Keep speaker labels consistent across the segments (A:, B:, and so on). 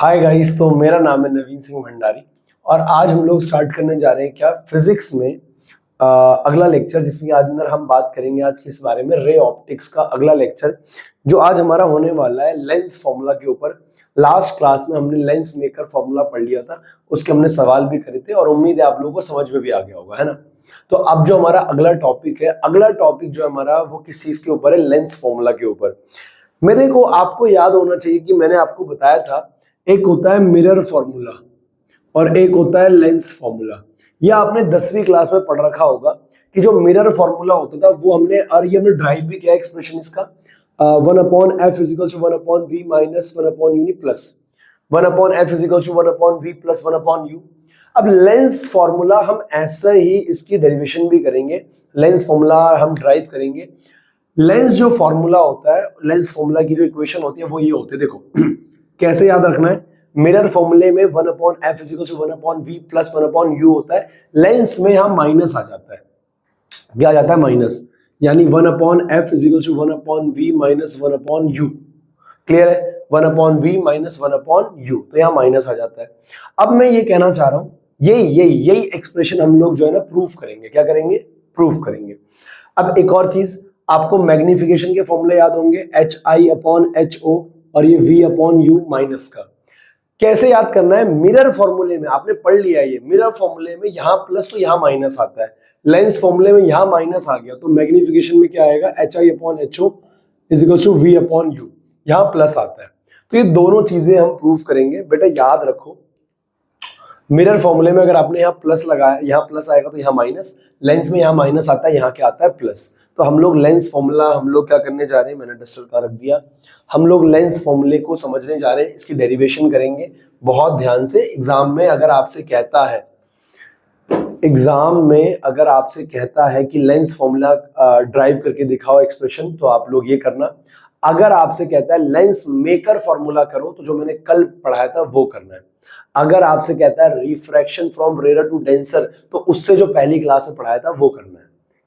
A: Hi guys, तो मेरा नाम है नवीन सिंह भंडारी और आज हम लोग स्टार्ट करने जा रहे हैं क्या फिजिक्स में अगला लेक्चर, जिसमें आज अंदर हम बात करेंगे आज किस बारे में, रे ऑप्टिक्स का अगला लेक्चर जो आज हमारा होने वाला है लेंस फॉर्मूला के ऊपर। लास्ट क्लास में हमने लेंस मेकर फॉर्मूला पढ़ लिया था, उसके हमने सवाल भी करे थे और उम्मीद है आप लोगों को समझ में भी आ गया होगा, है ना। तो अब जो हमारा अगला टॉपिक है, अगला टॉपिक जो हमारा वो किस चीज के ऊपर है, लेंस फॉर्मूला के ऊपर। मेरे को आपको याद होना चाहिए कि मैंने आपको बताया था एक होता है मिरर फॉर्मूला और एक होता है लेंस फॉर्मूला। यह आपने 10वीं क्लास में पढ़ रखा होगा कि जो मिरर फॉर्मूला होता था वो हमने, और ये हमने ड्राइव भी किया एक्सप्रेशन इसका, 1/f is equals to 1/v minus 1/u plus 1/f is equals to 1/v plus 1/u। अब लेंस फॉर्मूला हम ऐसा ही इसकी डेरिवेशन भी करेंगे, लेंस फॉर्मूला हम ड्राइव करेंगे। लेंस जो फॉर्मूला होता है, लेंस फॉर्मूला की जो इक्वेशन होती है वो ये होती है, देखो कैसे याद रखना है। मिरर फॉर्मूले में 1/f is equals to 1/v plus 1/u होता है, लेंस में यहां माइनस आ जाता है, क्या आ जाता है, माइनस, यानी 1/f is equals to 1/v minus 1/u। Clear है, 1/v माइनस 1/u, तो यहां माइनस आ जाता है। अब मैं ये कहना चाह रहा हूं, यही एक्सप्रेशन हम लोग जो है ना प्रूफ करेंगे, क्या करेंगे, प्रूफ करेंगे। अब एक और चीज, आपको मैग्निफिकेशन के फॉर्मूले याद होंगे, hi/ho और ये v/u माइनस का। कैसे याद करना है, मिरर फॉर्मूले में आपने पढ़ लिया, ये मिरर फॉर्मूले में यहां प्लस तो यहां माइनस आता है, लेंस फॉर्मूले में यहां माइनस आ गया, तो मैग्निफिकेशन में क्या आएगा, hi/ho इजिकल्स टू v/u, यहां प्लस आता है। तो ये दोनों चीजें हम प्रूफ करेंगे। बेटा याद रखो, मिरर फॉर्मूले में अगर आपने यहाँ प्लस लगाया, यहाँ प्लस आएगा तो यहाँ माइनस, लेंस में यहाँ माइनस आता है, यहाँ क्या आता है, प्लस। तो हम लोग लेंस फॉर्मूला हम लोग क्या करने जा रहे हैं, मैंने डस्टर का रख दिया, हम लोग लेंस फॉर्मूले को समझने जा रहे हैं, इसकी डेरिवेशन करेंगे बहुत ध्यान से। एग्जाम में अगर आपसे कहता है, एग्जाम में अगर आपसे कहता है कि लेंस फॉर्मूला ड्राइव करके दिखाओ एक्सप्रेशन, तो आप लोग ये करना। अगर आपसे कहता है लेंस मेकर फॉर्मूला करो, तो जो मैंने कल पढ़ाया था वो करना है। अगर आपसे कहता है refraction from rare to denser, तो उससे जो पहली क्लास में पढ़ाया था वो करना है।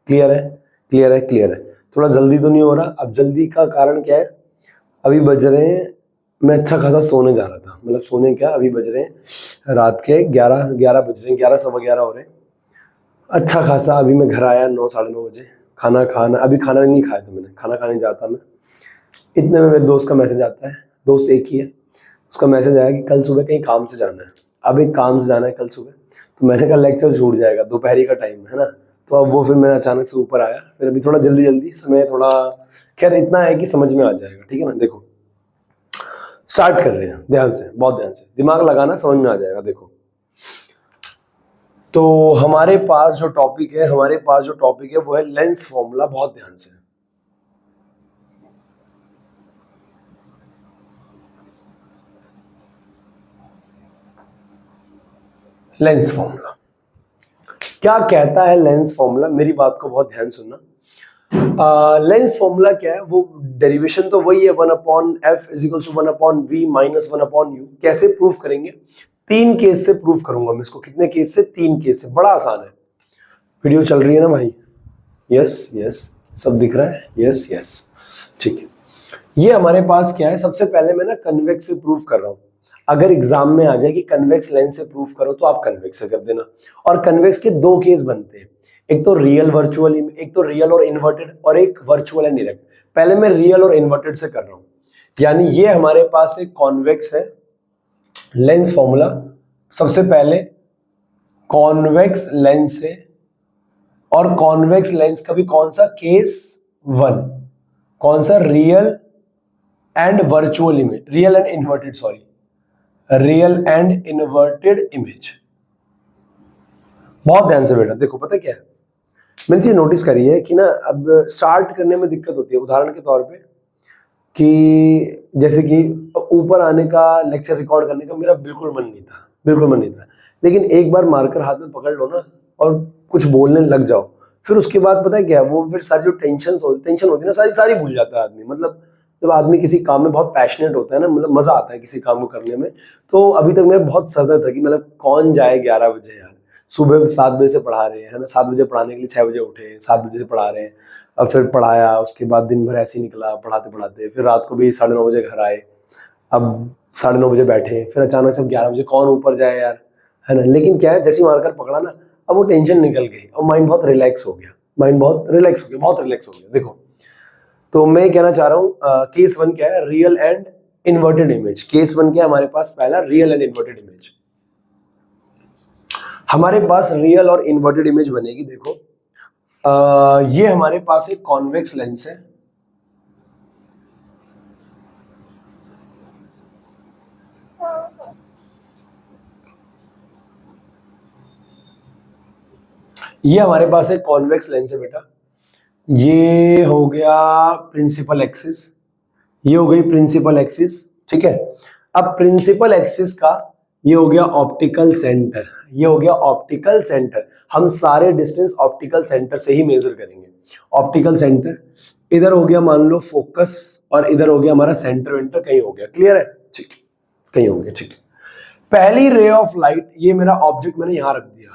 A: क्लियर है, क्लियर है, क्लियर है। थोड़ा जल्दी तो नहीं हो रहा। अब जल्दी का कारण क्या है, अभी बज रहे हैं, मैं अच्छा खासा सोने जा रहा था, मतलब सोने क्या, अभी बज रहे हैं रात के 11 बज रहे हैं, 11 सवा 11 हो रहे हैं। अच्छा खासा अभी मैं घर आया 9 साढ़े 9 बजे, खाना अभी खाना नहीं खाया था मैंने, खाना खाने जाता मैं, इतने में मेरे दोस्त का मैसेज आता है, दोस्त एक ही है, उसका मैसेज आया कि कल सुबह कहीं काम से जाना है। अब एक काम से जाना है कल सुबह, तो मैंने कहा लेक्चर छूट जाएगा, दोपहरी का टाइम है ना। तो अब वो फिर मैं अचानक से ऊपर आया, फिर अभी थोड़ा जल्दी समय थोड़ा, खैर इतना है कि समझ में आ जाएगा, ठीक है ना। देखो स्टार्ट कर रहे हैं, ध्यान से, बहुत ध्यान से दिमाग लगाना, समझ में आ जाएगा। देखो, तो हमारे पास जो टॉपिक है वो है लेंस फॉर्मूला। बहुत ध्यान से, लेंस फॉर्मूला क्या कहता है, लेंस फॉर्मूला, मेरी बात को बहुत ध्यान सुनना। लेंस फॉर्मूला क्या है, वो डेरिवेशन तो वही है, 1/f is equals to 1/v minus 1/u। कैसे प्रूफ करेंगे, 3 केस से प्रूफ करूंगा मैं इसको। कितने केस से, 3 केस से, बड़ा आसान है। वीडियो चल रही है ना भाई, यस यस, सब दिख रहा है, यस यस, ठीक है। ये हमारे पास क्या है, सबसे पहले मैं ना कन्वेक्स से प्रूफ कर रहा हूं। अगर एग्जाम में आ जाए कि कन्वेक्स लेंस से प्रूफ करो, तो आप कन्वेक्स से कर देना। और कन्वेक्स के 2 केस बनते हैं, एक तो रियल वर्चुअल, एक तो रियल और इन्वर्टेड, और एक वर्चुअल एंड डायरेक्ट। पहले मैं रियल और इन्वर्टेड से कर रहा हूं, यानी ये हमारे पास एक कॉन्वेक्स है लेंस फॉर्मूला। सबसे पहले कॉन्वेक्स लेंस से, और कॉन्वेक्स लेंस का भी कौन सा, केस 1, कौन सा, real and virtual image, real and inverted, sorry, real and inverted image. बहुत ध्यान से बेटा, देखो पता क्या है, मैंने चीज नोटिस करी है कि ना अब स्टार्ट करने में दिक्कत होती है। उदाहरण के तौर पे कि जैसे कि ऊपर आने का, लेक्चर रिकॉर्ड करने का मेरा बिल्कुल मन नहीं था, बिल्कुल मन नहीं था, लेकिन एक बार मार्कर हाथ में पकड़ लो ना और कुछ बोलने लग जाओ, फिर उसके बाद पता है क्या, वो फिर सारी जो टेंशन होती है ना, सारी भूल जाता है आदमी। मतलब जब आदमी किसी काम में बहुत पैशनेट होता है ना, मतलब मजा आता है किसी काम को करने में। तो अभी तक मैं बहुत सदर था कि मतलब कौन जाए 11 बजे यार, सुबह 7 बजे से पढ़ा रहे हैं, है ना, 7 बजे पढ़ाने के लिए 6 बजे उठे, 7 बजे से पढ़ा रहे हैं, और फिर पढ़ाया, उसके बाद दिन भर ऐसे ही निकला पढ़ाते पढ़ाते, फिर रात को भी 9:30 बजे घर आए। अब 9:30 बजे बैठे, फिर अचानक से 11 बजे कौन ऊपर जाए यार, है ना। लेकिन क्या है, जैसे ही मार्कर पकड़ा ना, अब वो टेंशन निकल गई और माइंड बहुत रिलैक्स हो गया, माइंड बहुत रिलैक्स हो गया, बहुत रिलैक्स हो गया। देखो, तो मैं कहना चाह रहा हूँ केस 1 क्या है, real and inverted image. Case 1 क्या है हमारे पास, पहला रियल एंड इन्वर्टेड इमेज। हमारे पास रियल और इन्वर्टेड इमेज बनेगी। देखो ये हमारे पास एक कॉन्वेक्स लेंस है, ये हमारे पास एक कॉन्वेक्स लेंस है बेटा। ये हो गया प्रिंसिपल एक्सिस, ये हो गई प्रिंसिपल एक्सिस, ठीक है। अब प्रिंसिपल एक्सिस का ये हो गया ऑप्टिकल सेंटर, ये हो गया ऑप्टिकल सेंटर। हम सारे डिस्टेंस ऑप्टिकल सेंटर से ही मेजर करेंगे। ऑप्टिकल सेंटर इधर हो गया मान लो फोकस, और इधर हो गया हमारा सेंटर वेंटर, कहीं हो गया, क्लियर है, ठीक है, कहीं हो गया, ठीक है। पहली रे ऑफ लाइट, ये मेरा ऑब्जेक्ट मैंने यहां रख दिया।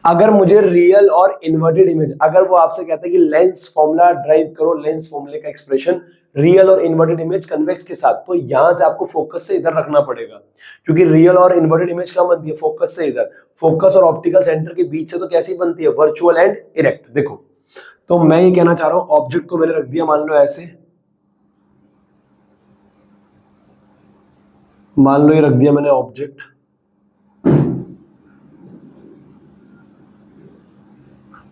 A: अगर मुझे रियल और इन्वर्टेड इमेज, अगर वो आपसे कहता है कि लेंस फॉर्मूला ड्राइव करो, लेंस फॉर्मूले का एक्सप्रेशन रियल और इन्वर्टेड इमेज कन्वेक्स के साथ, तो यहां से आपको फोकस से इधर रखना पड़ेगा, क्योंकि रियल और इन्वर्टेड इमेज क्या बनती है, फोकस से इधर। फोकस और ऑप्टिकल सेंटर के बीच से तो कैसी बनती है, वर्चुअल एंड इरेक्ट। देखो, तो मैं ये कहना चाह रहा हूं, ऑब्जेक्ट को मैंने रख दिया मान लो ऐसे, मान लो ये रख दिया मैंने ऑब्जेक्ट,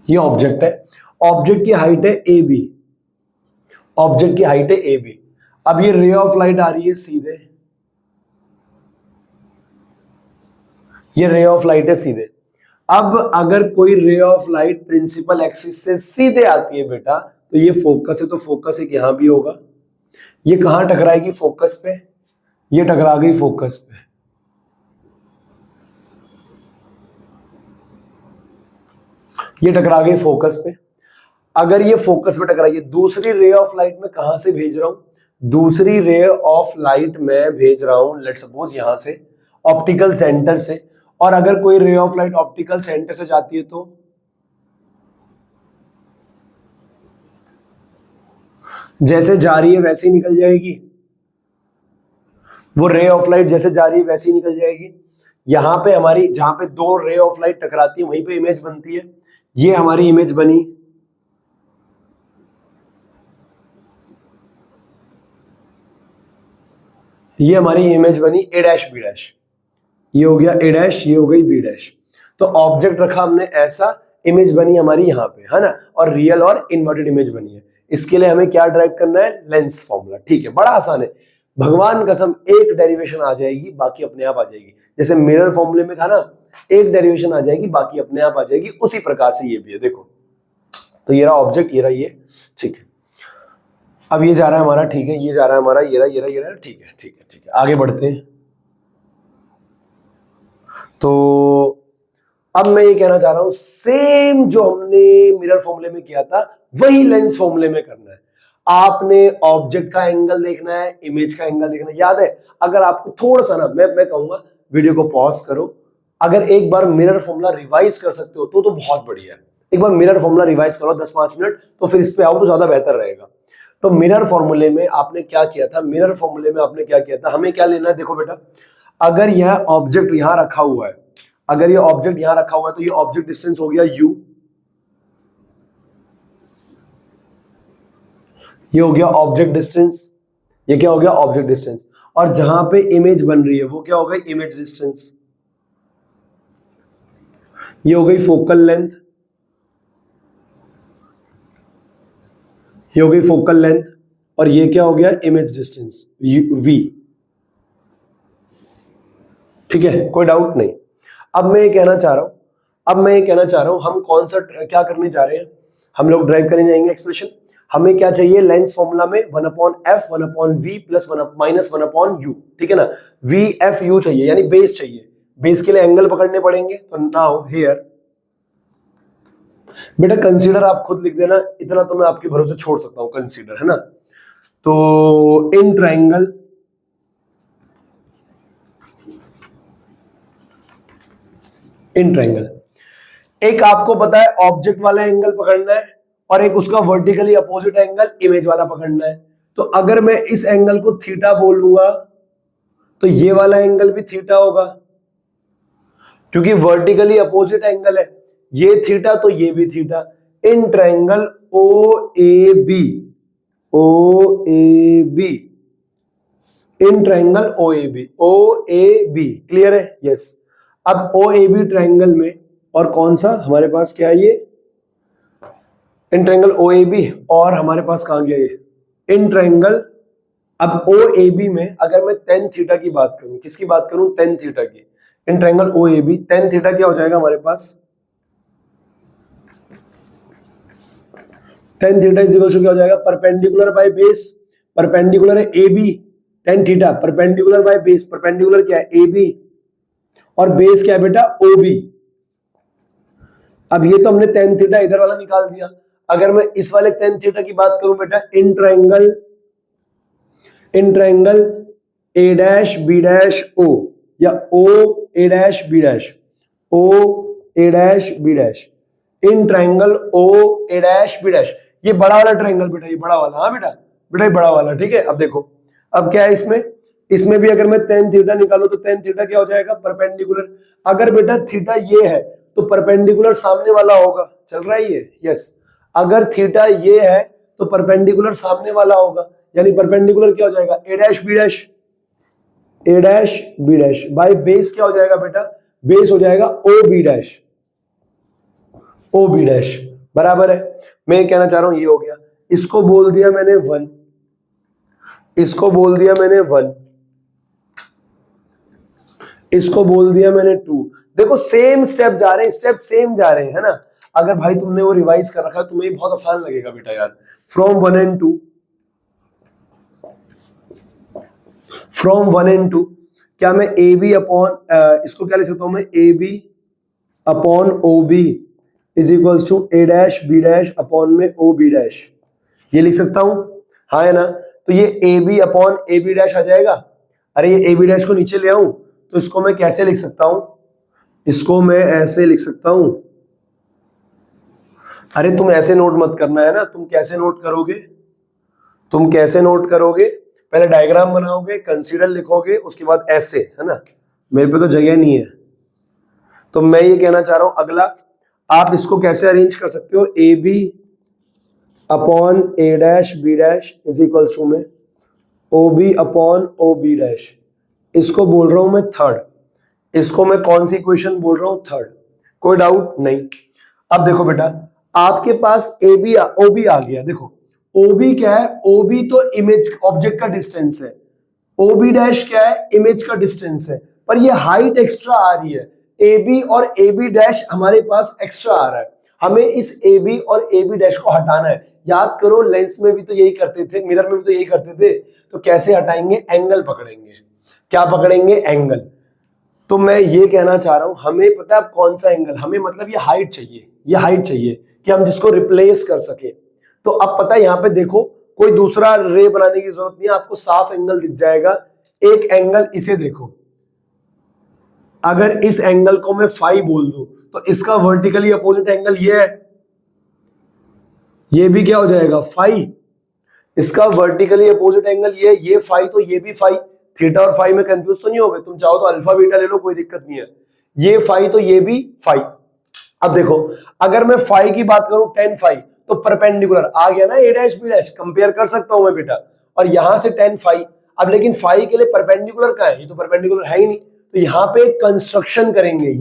A: ये ऑब्जेक्ट है, ऑब्जेक्ट की हाइट है ए बी, ऑब्जेक्ट की हाइट है ए बी। अब ये रे ऑफ लाइट आ रही है सीधे, ये रे ऑफ लाइट है सीधे। अब अगर कोई ray of light principal axis से सीधे आती है बेटा, तो ये फोकस है, तो फोकस एक यहां भी होगा। ये कहां टकराएगी, फोकस पे, ये टकरा गई फोकस पे। ये टकरा गई फोकस पे। अगर ये फोकस पे टकराई है, दूसरी रे ऑफ लाइट में कहां से भेज रहा हूं, दूसरी रे ऑफ लाइट में भेज रहा हूं लेट्स सपोज यहां से, ऑप्टिकल सेंटर से। और अगर कोई ray of light optical centre से जाती है तो जैसे जा रही है वैसे ही निकल जाएगी, वो रे ऑफ लाइट जैसे जा रही है वैसे ही निकल जाएगी। यहां पे हमारी, जहां पे दो रे ऑफ लाइट टकराती है वहीं पे इमेज बनती है। ये हमारी इमेज बनी, ये हमारी इमेज बनी ए डैश बी डैश, ये हो गया ए डैश, ये हो गई बी डैश। तो ऑब्जेक्ट रखा हमने ऐसा, इमेज बनी हमारी यहां पे, है ना, और रियल और इन्वर्टेड इमेज बनी है। इसके लिए हमें क्या ड्राइव करना है, लेंस फॉर्मूला, ठीक है, बड़ा आसान है। भगवान कसम एक डेरिवेशन आ जाएगी, बाकी अपने आप आ जाएगी। जैसे मिरर फॉर्मूले में था ना, एक डेरिवेशन आ जाएगी, बाकी अपने आप आ जाएगी, उसी प्रकार से ये भी है। देखो, तो ये रहा ऑब्जेक्ट, ये रहा ये, ठीक है। अब ये जा रहा है हमारा, ठीक है, ये जा रहा है हमारा, ये रहा, ये रहा, ये रहा, ठीक है, ठीक है, ठीक है, आगे बढ़ते हैं। तो अब मैं ये कहना चाह रहा हूं, सेम जो हमने मिरर फॉर्मूले में किया था वही लेंस फॉर्मूले में करना है। आपने ऑब्जेक्ट का एंगल देखना है, इमेज का एंगल देखना है। याद है, अगर आपको थोड़ा सा ना, मैं कहूंगा वीडियो को पॉज करो, अगर एक बार मिरर फॉर्मूला रिवाइज कर सकते हो तो बहुत बढ़िया है। एक बार मिरर फॉर्मूला रिवाइज करो 10-5 मिनट, तो फिर इस पे आओ तो ज्यादा बेहतर रहेगा। तो मिरर फॉर्मूले में आपने क्या किया था, मिरर फॉर्मूले में आपने क्या किया था, हमें क्या लेना है, देखो बेटा, अगर यह ऑब्जेक्ट यहां रखा हुआ है, अगर ये ऑब्जेक्ट यहां रखा हुआ है, तो ये ऑब्जेक्ट डिस्टेंस हो गया u, ये हो गया ऑब्जेक्ट डिस्टेंस, ये क्या हो गया, ऑब्जेक्ट डिस्टेंस। और जहां पे इमेज बन रही है वो क्या हो गई, इमेज डिस्टेंस। ये हो गई फोकल लेंथ, ये हो गई फोकल लेंथ, और ये क्या हो गया, इमेज डिस्टेंस v, ठीक है, कोई डाउट नहीं। अब मैं ये कहना चाह रहा हूं, हम कौन सा क्या करने जा रहे हैं, हम लोग ड्राइव करने जाएंगे एक्सप्रेशन। हमें क्या चाहिए, लेंस फॉर्मूला में 1/f 1/v प्लस -1/u, ठीक है ना। v f u चाहिए, यानी बेस चाहिए। बेस के लिए एंगल पकड़ने पड़ेंगे। तो नाउ हियर बेटा कंसीडर आप खुद लिख देना, इतना तो मैं आपके भरोसे छोड़ सकता हूं, कंसीडर, है ना। तो इन ट्राइंगल, इन ट्राइंगल, एक आपको पता है ऑब्जेक्ट वाला एंगल पकड़ना है, और एक उसका वर्टिकली अपोजिट एंगल इमेज वाला पकड़ना है। तो अगर मैं इस एंगल को थीटा बोलूंगा तो ये वाला एंगल भी थीटा होगा, क्योंकि वर्टिकली अपोजिट एंगल है। ये थीटा तो ये भी theta. In triangle O A B, O A B, in triangle O A B, O A B, clear है? यस। अब ओ ए बी ट्रायंगल में और कौन सा हमारे पास क्या है? ये इन ट्रायंगल ओ ए बी, और हमारे पास कहां गया ये इन ट्रायंगल। अब ओ ए बी में अगर मैं टेन थीटा की बात करूं, किसकी बात करूं? टेन थीटा की। In triangle O A B tan theta क्या हो जाएगा हमारे पास? Tan theta is equal to क्या हो जाएगा? परपेंडिकुलर बाय बेस, परपेंडिकुलर है A B, tan theta perpendicular by base, perpendicular क्या है? ए बी, और बेस क्या है बेटा? O B. अब ये तो हमने टेन थीटा इधर वाला निकाल दिया। अगर मैं इस वाले टेन थीटा की बात करूं बेटा, in triangle A dash B dash O, या O A dash B dash, O A dash B dash, in triangle O A dash B dash, ये बड़ा वाला ट्रायंगल बेटा, ये बड़ा वाला। हाँ बेटा, बेटा ये बड़ा वाला, ठीक है। अब देखो, अब क्या है इसमें? इसमें भी अगर मैं टेन थीटा निकालू तो टेन थीटा क्या हो जाएगा? परपेंडिकुलर। अगर बेटा थीटा ये है तो परपेंडिकुलर सामने वाला होगा। चल रहा है ये? यस। अगर थीटा ये है तो परपेंडिकुलर सामने वाला होगा, यानी परपेंडिकुलर क्या हो जाएगा? A dash B dash, A dash B dash by base क्या हो जाएगा बेटा? बेस हो जाएगा O B dash, O B dash, बराबर है। मैं ये कहना चाह रहा हूं ये हो गया। इसको बोल दिया मैंने वन, इसको बोल दिया मैंने वन, इसको बोल दिया मैंने टू। देखो सेम स्टेप जा रहे हैं, स्टेप सेम जा रहे हैं, है ना? अगर भाई तुमने वो रिवाइज कर रखा है तुम्हें बहुत आसान लगेगा बेटा यार। From one and two, from one and two, क्या मैं ए बी अपॉन, इसको क्या लिख सकता हूं मैं? A B upon O B is equals to A dash B dash upon में ओ बी डैश, ये लिख सकता हूं, हाँ है ना? तो ये A B upon A B dash आ जाएगा। अरे ये ए बी डैश को नीचे ले आऊं तो इसको मैं कैसे लिख सकता हूं? इसको मैं ऐसे लिख सकता हूं। अरे तुम ऐसे नोट मत करना, है ना? तुम कैसे नोट करोगे? तुम कैसे नोट करोगे? पहले डायग्राम बनाओगे, कंसीडर लिखोगे, उसके बाद ऐसे, है ना? मेरे पे तो जगह नहीं है। तो मैं ये कहना चाह रहा हूं अगला, आप इसको कैसे अरेंज कर सकते हो? A B upon A dash B dash is equal to में O B upon O B dash, इसको बोल रहा हूं मैं थर्ड। इसको मैं कौन सी इक्वेशन बोल रहा हूं? थर्ड। कोई डाउट नहीं? अब देखो बेटा, आपके पास ए बी ओ बी आ गया। देखो ओ बी क्या है? ओ बी तो इमेज ऑब्जेक्ट का डिस्टेंस है, ओ बी डैश क्या है? इमेज का डिस्टेंस है, पर ये हाइट एक्स्ट्रा आ रही है। ए बी और ए बी डैश हमारे पास एक्स्ट्रा आ रहा है, हमें इस ए बी और ए बी डैश को हटाना है। याद करो लेंस में भी तो यही करते थे, मिरर में भी तो यही करते थे। तो कैसे हटाएंगे? एंगल पकड़ेंगे। क्या पकड़ेंगे? एंगल। तो मैं ये कहना चाह रहा हूं, हमें पता है अब कौन सा एंगल हमें, मतलब ये हाइट चाहिए, ये हाइट चाहिए कि हम जिसको रिप्लेस कर सके। तो अब पता है, यहां पे देखो कोई दूसरा रे बनाने की जरूरत नहीं है, आपको साफ एंगल दिख जाएगा। एक एंगल इसे देखो, अगर इस एंगल को मैं फाई बोल दूं तो इसका वर्टिकली अपोजिट एंगल ये है, ये भी क्या हो जाएगा? फाई। इसका वर्टिकली अपोजिट एंगल ये फाई, तो ये भी फाई। थीटा और फाई में कंफ्यूज तो नहीं हो गए? तुम चाहो तो अल्फा बीटा ले लो, कोई दिक्कत नहीं है। ये फाई तो ये भी फाई। अब देखो, अगर मैं फाई की बात करूं, टेन फाई, तो परपेंडिकुलर आ गया ना ए डैश बी डैश, कंपेयर कर सकता हूं मैं बेटा। और यहां से टेन फाई। अब लेकिन फाई के लिए परपेंडिकुलर कहां है? ये तो परपेंडिकुलर है ही नहीं। तो यहां पे कंस्ट्रक्शन करेंगे,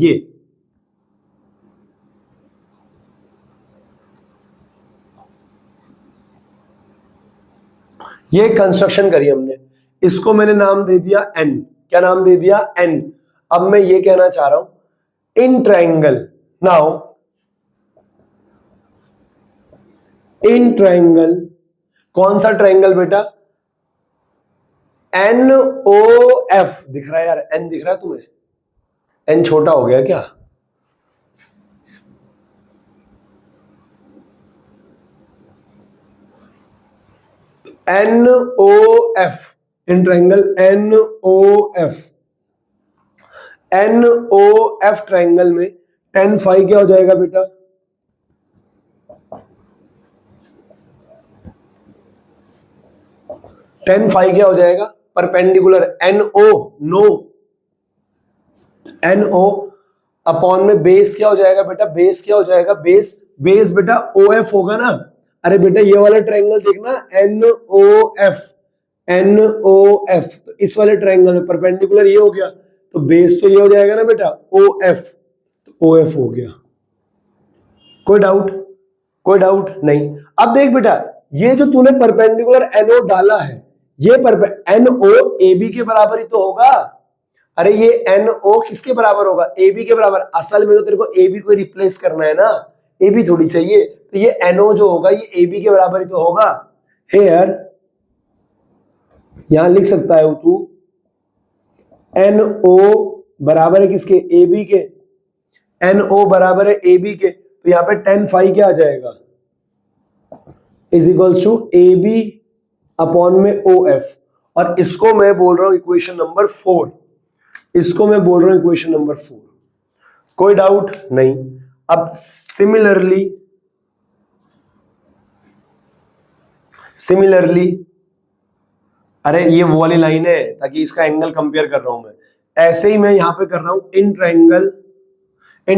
A: ये कंस्ट्रक्शन करी हमने। इसको मैंने नाम दे दिया एन। क्या नाम दे दिया? एन। अब मैं ये कहना चाह रहा हूं, in triangle, now in triangle, कौन सा ट्रायंगल बेटा? एन ओ एफ दिख रहा है यार? एन दिख रहा है तुम्हें? एन छोटा हो गया क्या? N O F, in triangle N O F, N O F triangle में टेन फाइव क्या हो जाएगा बेटा? टेन फाई क्या हो जाएगा, perpendicular NO, no NO upon में बेस क्या हो जाएगा बेटा, बेस क्या हो जाएगा, बेस बेस बेटा OF होगा ना। अरे बेटा ये वाला ट्रायंगल देखना, NOF, NOF, तो इस वाले ट्रायंगल में परपेंडिकुलर ये हो गया, तो बेस तो ये हो जाएगा ना बेटा OF, तो OF हो गया। कोई डाउट, कोई डाउट नहीं। अब देख बेटा, ये जो तूने परपेंडिकुलर NO डाला है, ये NO AB के बराबर ही तो होगा। अरे ये NO किसके बराबर होगा, AB के बराबर। असल में तो तेरे को AB को रिप्लेस करना है ना, AB थोड़ी चाहिए, तो ये NO जो होगा ये AB के बराबर ही तो होगा। हेयर यहां लिख सकता है तू, NO बराबर है किसके, AB के, NO बराबर है AB के, तो यहाँ पे टेन फाई क्या आ जाएगा, is equals to AB upon में OF। और इसको मैं बोल रहा हूं इक्वेशन नंबर 4, इसको मैं बोल रहा हूं इक्वेशन नंबर 4। कोई डाउट नहीं। अब सिमिलरली अरे ये वो वाली लाइन है ताकि इसका एंगल कंपेयर कर रहा हूं मैं, ऐसे ही मैं यहां पे कर रहा हूं इन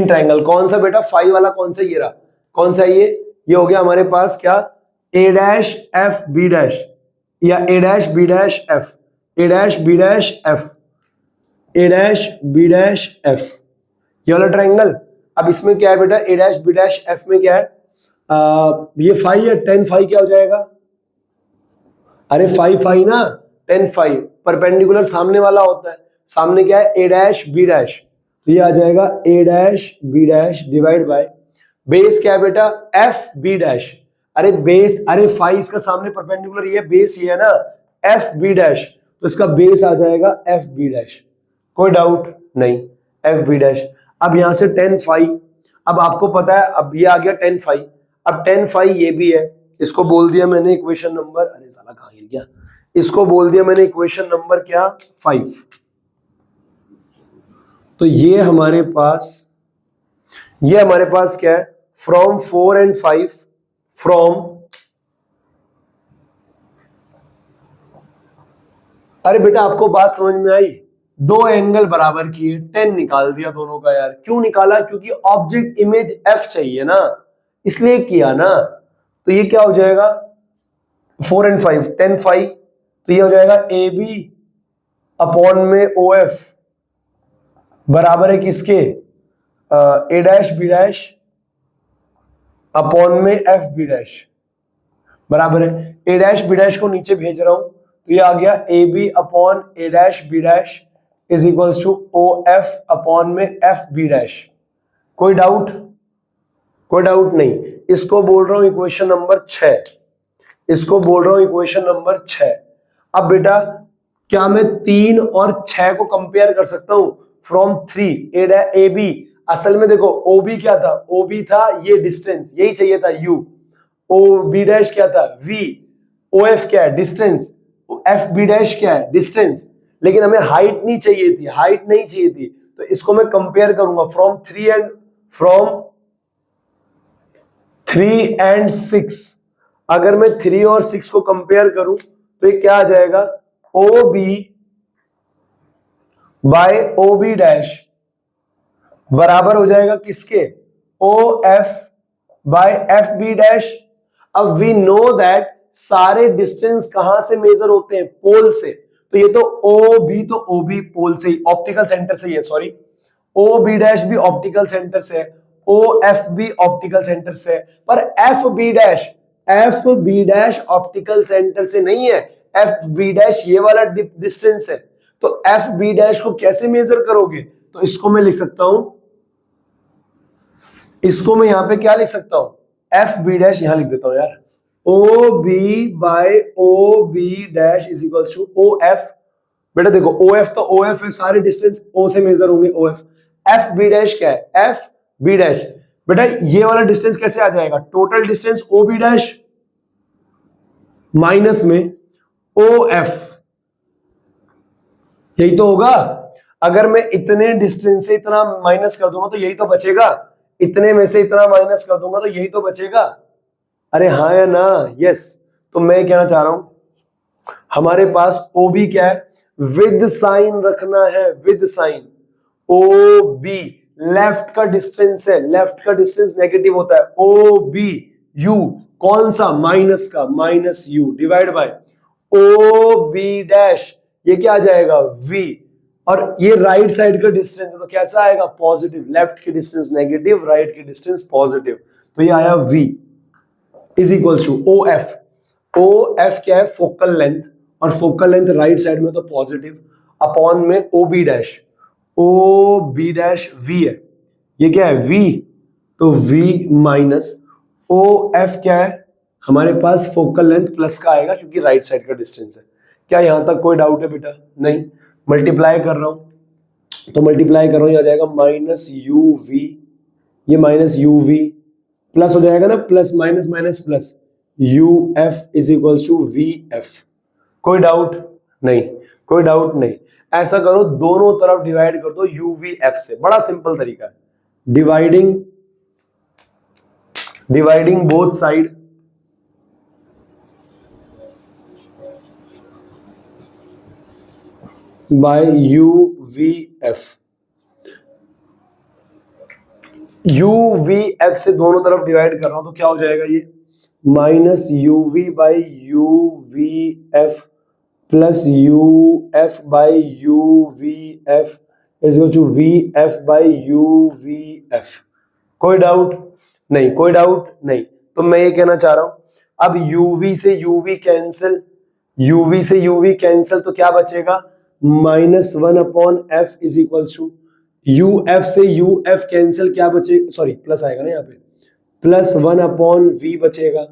A: ट्रायंगल कौन सा बेटा, फाई वाला कौन सा, ये रहा, कौन सा ये हो गया हमारे पास क्या, A dash F B dash, या A dash B dash F, A dash B dash F, A dash B dash F, ये वाला ट्रायंगल। अब इसमें क्या है बेटा, A dash B dash F में क्या है, ये फाई है, टेन फाई क्या हो जाएगा, अरे फाई ना, टेन फाई परपेंडिकुलर सामने वाला होता है, सामने क्या है A डैश B डैश, तो ये आ जाएगा A dash B dash divide by base क्या है बेटा F B डैश। अरे बेस, अरे फाई इसका सामने परपेंडिकुलर ये बेस ये है ना F B डैश, तो इसका बेस आ जाएगा F B डैश। कोई डाउट नहीं, F B डैश। अब यहां से टेन फाई, अब आपको पता है, अब ये आ गया टेन फाई, अब टेन फाई ये भी है, इसको बोल दिया मैंने इक्वेशन नंबर, अरे साला कहां गिर गया, इसको बोल दिया मैंने इक्वेशन नंबर क्या, 5। तो ये हमारे पास क्या है, फ्रॉम 4 एंड 5, फ्रॉम, अरे बेटा आपको बात समझ में आई, दो एंगल बराबर किए, 10 निकाल दिया दोनों का। यार क्यों निकाला, क्योंकि ऑब्जेक्ट इमेज F चाहिए ना, इसलिए किया ना। तो ये क्या हो जाएगा, 4 एंड 5, 10 5, तो ये हो जाएगा AB अपॉन में OF बराबर है किसके, A dash B dash upon में F B डैश बराबर है, A डैश B डैश को नीचे भेज रहा हूं, तो ये आ गया AB upon A dash B dash is equals to OF upon में F B डैश। कोई डाउट, कोई डाउट नहीं। इसको बोल रहा हूं इक्वेशन नंबर 6, इसको बोल रहा हूं इक्वेशन नंबर 6। अब बेटा क्या मैं 3 और 6 को कंपेयर कर सकता हूं, फ्रॉम 3 ए बी, असल में देखो OB क्या था, OB था ये डिस्टेंस, यही चाहिए था U, OB डैश क्या था V, OF क्या है डिस्टेंस, FB डैश क्या है डिस्टेंस, लेकिन हमें हाइट नहीं चाहिए थी, हाइट नहीं चाहिए थी, तो इसको मैं कंपेयर करूंगा फ्रॉम 3 एंड 6। अगर मैं 3 और 6 को कंपेयर करूं तो ये क्या आ जाएगा, OB बाय OB डैश बराबर हो जाएगा किसके, OF बाय FB डैश। अब वी नो दैट सारे डिस्टेंस कहां से मेजर होते हैं, पोल से, तो ये तो OB तो OB पोल से ही, ऑप्टिकल सेंटर से ही है, सॉरी, OB डैश भी ऑप्टिकल सेंटर से है, OF भी ऑप्टिकल सेंटर से है, पर FB डैश ऑप्टिकल सेंटर से नहीं है, FB डैश ये वाला डिस्टेंस है। तो FB डैश को कैसे मेजर करोगे, तो इसको मैं लिख सकता हूं, इसको मैं यहां पे क्या लिख सकता हूं, FB डैश यहां लिख देता हूं यार, OB by OB dash is equal to OF। बेटा देखो OF तो OF है, सारे डिस्टेंस O से मेजर होंगे OF। FB डैश क्या है, FB डैश, बेटा ये वाला डिस्टेंस कैसे आ जाएगा, total distance OB dash minus में OF, यही तो होगा। अगर मैं इतने डिस्टेंस से इतना माइनस कर दूंगा तो यही तो बचेगा, इतने में से इतना माइनस कर दूंगा तो यही तो बचेगा। अरे हाँ या ना, यस। तो मैं कहना चाह रहा हूं हमारे पास OB क्या है, विद साइन रखना है, विद साइन। OB लेफ्ट का डिस्टेंस है, लेफ्ट का डिस्टेंस नेगेटिव होता है। OB U कौन सा, माइनस का, minus U divide by OB dash, ये क्या आ जाएगा V, और ये राइट साइड का डिस्टेंस है तो कैसा आएगा, पॉजिटिव। लेफ्ट की डिस्टेंस नेगेटिव, राइट की डिस्टेंस पॉजिटिव, तो ये आया V is equal to OF। OF क्या है, फोकल लेंथ, और फोकल लेंथ राइट साइड में तो पॉजिटिव, अपॉन में OB dash, OB dash V है, ये क्या है V, तो V माइनस OF क्या है हमारे पास, फोकल लेंथ प्लस का आएगा क्योंकि राइट साइड का डिस्टेंस है। क्या यहां तक कोई डाउट है बेटा, नहीं। मल्टीप्लाई कर रहा हूं, तो मल्टीप्लाई कर रहा हूं, ये आ जाएगा माइनस UV, ये माइनस UV प्लस हो जाएगा ना, plus minus minus plus, UF is equal to VF। कोई डाउट नहीं, कोई डाउट नहीं। ऐसा करो, दोनों तरफ डिवाइड कर दो UVF से, बड़ा सिंपल तरीका है, dividing both side bye UVF। UVF से दोनों तरफ डिवाइड कर रहा हूं तो क्या हो जाएगा, ये माइनस UV बाई UVF प्लस UF by UVF is equal to VF by UVF। कोई डाउट नहीं, कोई डाउट नहीं। तो मैं ये कहना चाह रहा हूं, अब UV से UV कैंसिल, UV से UV कैंसिल, तो क्या बचेगा, -1 upon F is equal to UF से UF कैंसिल, क्या बचेगा, सॉरी प्लस आएगा ना यहाँ पे, +1 अपॉन V बचेगा,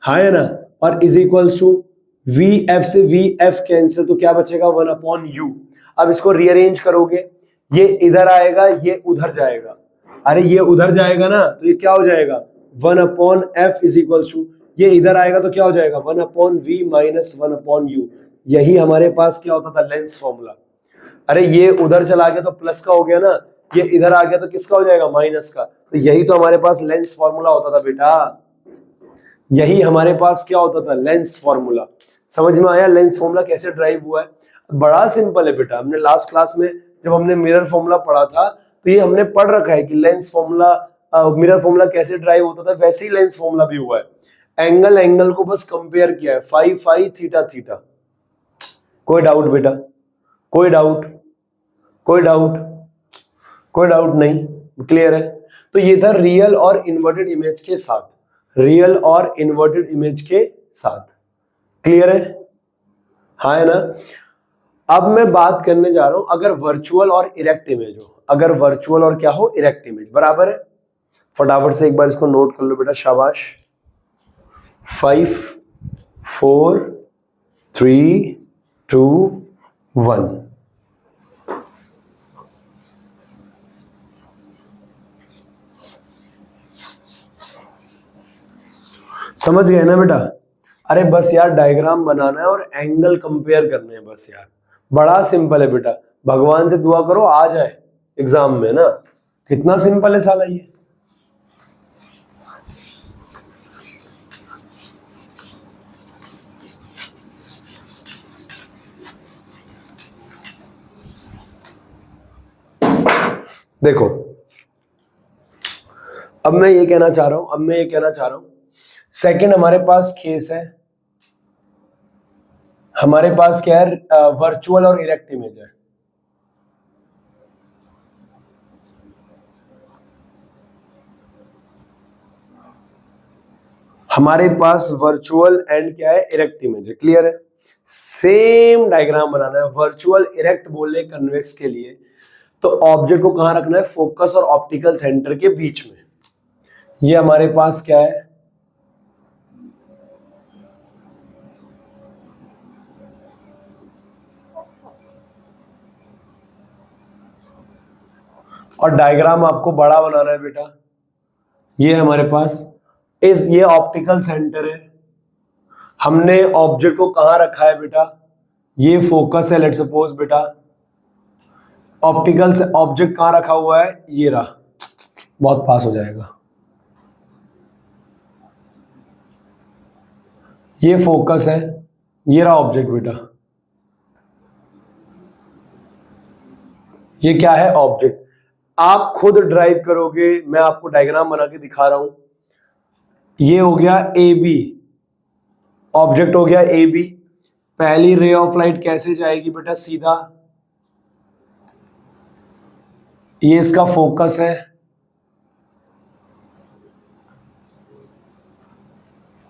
A: हाँ है ना, और इज इक्वल टू VF से VF कैंसिल, तो क्या बचेगा, 1 अपॉन U। अब इसको रीअरेंज करोगे, ये इधर आएगा, ये उधर जाएगा, अरे ये उधर जाएगा ना, तो ये क्या हो जाएगा, 1 upon F is equal to, ये इधर आएगा तो क्या हो जाएगा, 1 upon V minus 1 upon U। यही हमारे पास क्या होता था, लेंस फॉर्मूला। अरे ये उधर चला गया तो प्लस का हो गया ना, ये इधर आ गया तो किसका हो जाएगा, माइनस का। तो यही तो हमारे पास लेंस फॉर्मूला होता था बेटा, यही हमारे पास क्या होता था, लेंस फॉर्मूला। समझ में आया लेंस फॉर्मूला कैसे ड्राइव हुआ है, बड़ा सिंपल है बेटा। हमने लास्ट क्लास में जब हमने मिरर फॉर्मूला पढ़ा था तो ये हमने पढ़ रखा है कि लेंस फॉर्मूला, मिरर फॉर्मूला कैसे ड्राइव होता था, वैसे ही लेंस फॉर्मूला भी हुआ है। एंगल को बस कंपेयर किया है, फाई फाई थीटा थीटा। कोई डाउट बेटा, कोई डाउट, कोई डाउट, कोई डाउट नहीं, क्लियर है। तो ये था रियल और इन्वर्टेड इमेज के साथ, रियल और इन्वर्टेड इमेज के साथ, क्लियर है, हाँ है ना। अब मैं बात करने जा रहा हूं, अगर वर्चुअल और इरेक्ट इमेज हो, अगर वर्चुअल और क्या हो, इरेक्ट इमेज, बराबर है। फटाफट से एक बार इसको नोट कर लो बेटा, शाबाश। 5 4 3 2 1। समझ गए ना बेटा। अरे बस यार डायग्राम बनाना है और एंगल कंपेयर करने हैं बस यार, बड़ा सिंपल है बेटा। भगवान से दुआ करो आ जाए एग्जाम में ना, कितना सिंपल है साला ये। देखो अब मैं ये कहना चाह रहा हूं, सेकंड हमारे पास केस है, हमारे पास क्या है, वर्चुअल और इरेक्ट इमेज है। हमारे पास वर्चुअल एंड क्या है, इरेक्ट इमेज है, क्लियर है। सेम डायग्राम बनाना है, वर्चुअल इरेक्ट बोले कन्वेक्स के लिए, तो ऑब्जेक्ट को कहां रखना है, फोकस और ऑप्टिकल सेंटर के बीच में। ये हमारे पास क्या है, और डायग्राम आपको बड़ा बनाना है बेटा। ये हमारे पास ये ऑप्टिकल सेंटर है, हमने ऑब्जेक्ट को कहां रखा है बेटा, ये फोकस है लेट्स सपोज बेटा। ऑप्टिकल से ऑब्जेक्ट कहां रखा हुआ है, ये रहा, बहुत पास हो जाएगा। ये फोकस है, ये रहा ऑब्जेक्ट बेटा, ये क्या है ऑब्जेक्ट। आप खुद ड्राइव करोगे, मैं आपको डायग्राम बना के दिखा रहा हूं। ये हो गया ए बी, ऑब्जेक्ट हो गया ए बी। पहली रे ऑफ लाइट कैसे जाएगी बेटा, सीधा, ये इसका फोकस है,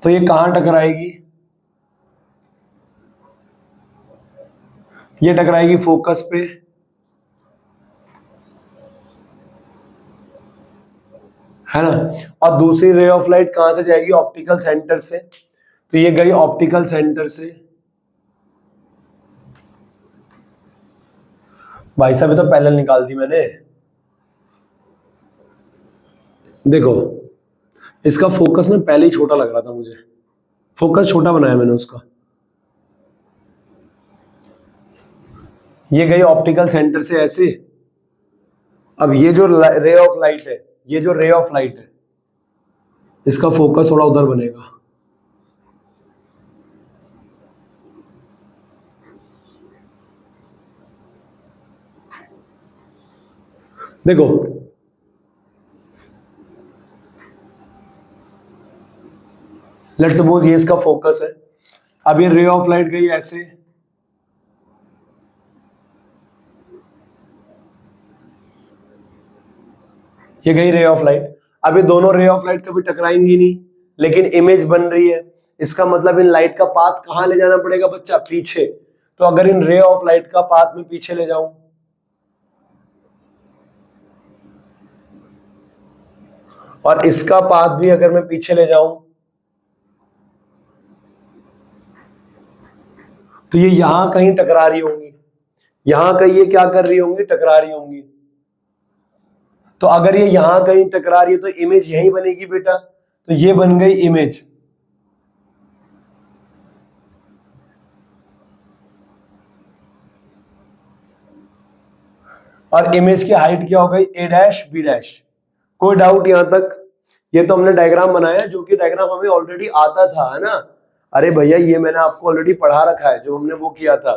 A: तो ये कहां टकराएगी, ये टकराएगी फोकस पे, है ना। और दूसरी रे ऑफ लाइट कहां से जाएगी, ऑप्टिकल सेंटर से, तो ये गई ऑप्टिकल सेंटर से। भाई साहब ये तो पैरेलल निकाल दी मैंने, देखो इसका फोकस ना पहले ही छोटा लग रहा था मुझे, फोकस छोटा बनाया मैंने उसका। ये गई ऑप्टिकल सेंटर से ऐसे। अब ये जो रे ऑफ लाइट है, ये जो रे ऑफ लाइट है, इसका फोकस थोड़ा उधर बनेगा, देखो लेट्स सपोज ये इसका फोकस है। अब ये रे ऑफ लाइट गई ऐसे, ये गई रे ऑफ लाइट। अब ये दोनों रे ऑफ लाइट कभी टकराएंगी नहीं, लेकिन इमेज बन रही है। इसका मतलब इन लाइट का पाथ कहां ले जाना पड़ेगा बच्चा, पीछे। तो अगर इन रे ऑफ लाइट का पाथ में पीछे ले जाऊं, और इसका पाथ भी अगर मैं पीछे ले जाऊं, तो ये यहां कहीं टकरा रही होंगी, यहां कहीं ये क्या कर रही होंगी, टकरा रही होंगी। तो अगर ये यहां कहीं टकरा रही है तो इमेज यहीं बनेगी बेटा, तो ये बन गई इमेज। और इमेज की हाइट क्या हो गई, ए डैश बी डैश। कोई डाउट यहां तक? ये तो हमने डायग्राम बनाया, जो कि डायग्राम हमें ऑलरेडी आता था, है ना। अरे भैया ये मैंने आपको ऑलरेडी पढ़ा रखा है, जो हमने वो किया था,